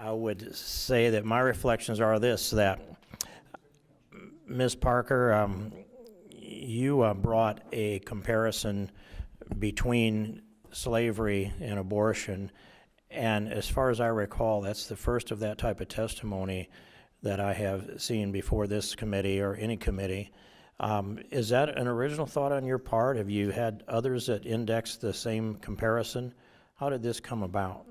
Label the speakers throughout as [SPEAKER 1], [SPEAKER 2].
[SPEAKER 1] I would say that my reflections are this, that Ms. Parker, you brought a comparison between slavery and abortion, and as far as I recall, that's the first of that type of testimony that I have seen before this committee or any committee. Is that an original thought on your part? Have you had others that index the same comparison? How did this come about?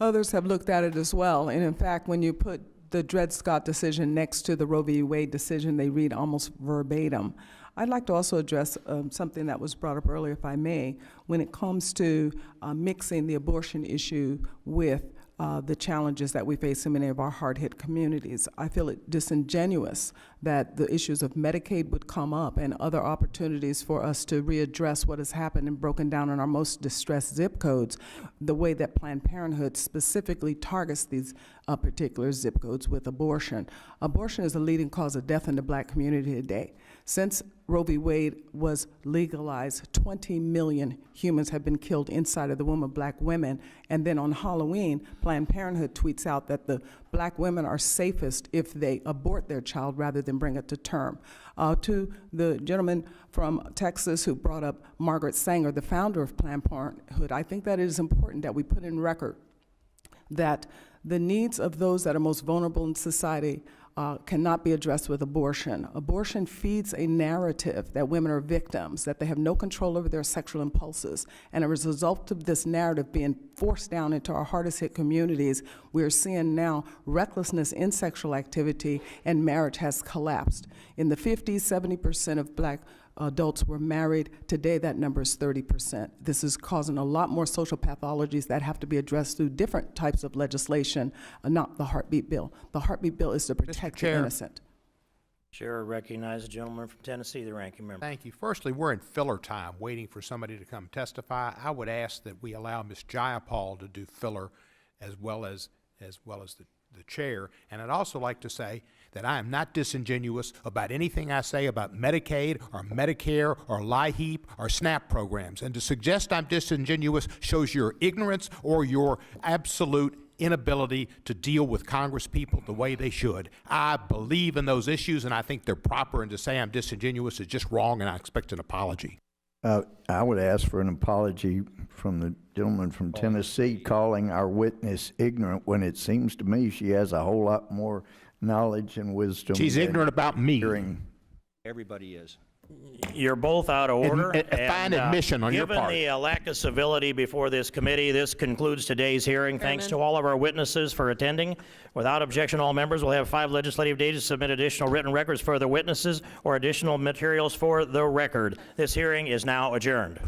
[SPEAKER 2] Others have looked at it as well, and in fact, when you put the Dred Scott decision next to the Roe v. Wade decision, they read almost verbatim. I'd like to also address something that was brought up earlier, if I may, when it comes to mixing the abortion issue with the challenges that we face in many of our hard-hit communities. I feel it disingenuous that the issues of Medicaid would come up and other opportunities for us to readdress what has happened and broken down in our most distressed zip codes, the way that Planned Parenthood specifically targets these particular zip codes with abortion. Abortion is the leading cause of death in the Black community today. Since Roe v. Wade was legalized, 20 million humans have been killed inside of the womb of Black women. And then on Halloween, Planned Parenthood tweets out that the Black women are safest if they abort their child rather than bring it to term. To the gentleman from Texas who brought up Margaret Sanger, the founder of Planned Parenthood, I think that it is important that we put in record that the needs of those that are most vulnerable in society cannot be addressed with abortion. Abortion feeds a narrative that women are victims, that they have no control over their sexual impulses. And as a result of this narrative being forced down into our hardest hit communities, we're seeing now recklessness in sexual activity, and marriage has collapsed. In the 50s, 70% of Black adults were married. Today, that number is 30%. This is causing a lot more social pathologies that have to be addressed through different types of legislation, not the heartbeat bill. The heartbeat bill is to protect the innocent.
[SPEAKER 1] Chair recognizes the gentleman from Tennessee, the ranking member.
[SPEAKER 3] Thank you. Firstly, we're in filler time waiting for somebody to come testify. I would ask that we allow Ms. Jayapal to do filler as well as the chair. And I'd also like to say that I am not disingenuous about anything I say about Medicaid or Medicare or LIHEAP or SNAP programs. And to suggest I'm disingenuous shows your ignorance or your absolute inability to deal with Congress people the way they should. I believe in those issues, and I think they're proper, and to say I'm disingenuous is just wrong, and I expect an apology.
[SPEAKER 4] I would ask for an apology from the gentleman from Tennessee calling our witness ignorant when it seems to me she has a whole lot more knowledge and wisdom.
[SPEAKER 3] She's ignorant about me.
[SPEAKER 5] Everybody is.
[SPEAKER 1] You're both out of order.
[SPEAKER 3] A fine admission on your part.
[SPEAKER 1] Given the lack of civility before this committee, this concludes today's hearing. Thanks to all of our witnesses for attending. Without objection, all members will have 5 legislative days to submit additional written records for the witnesses or additional materials for the record. This hearing is now adjourned.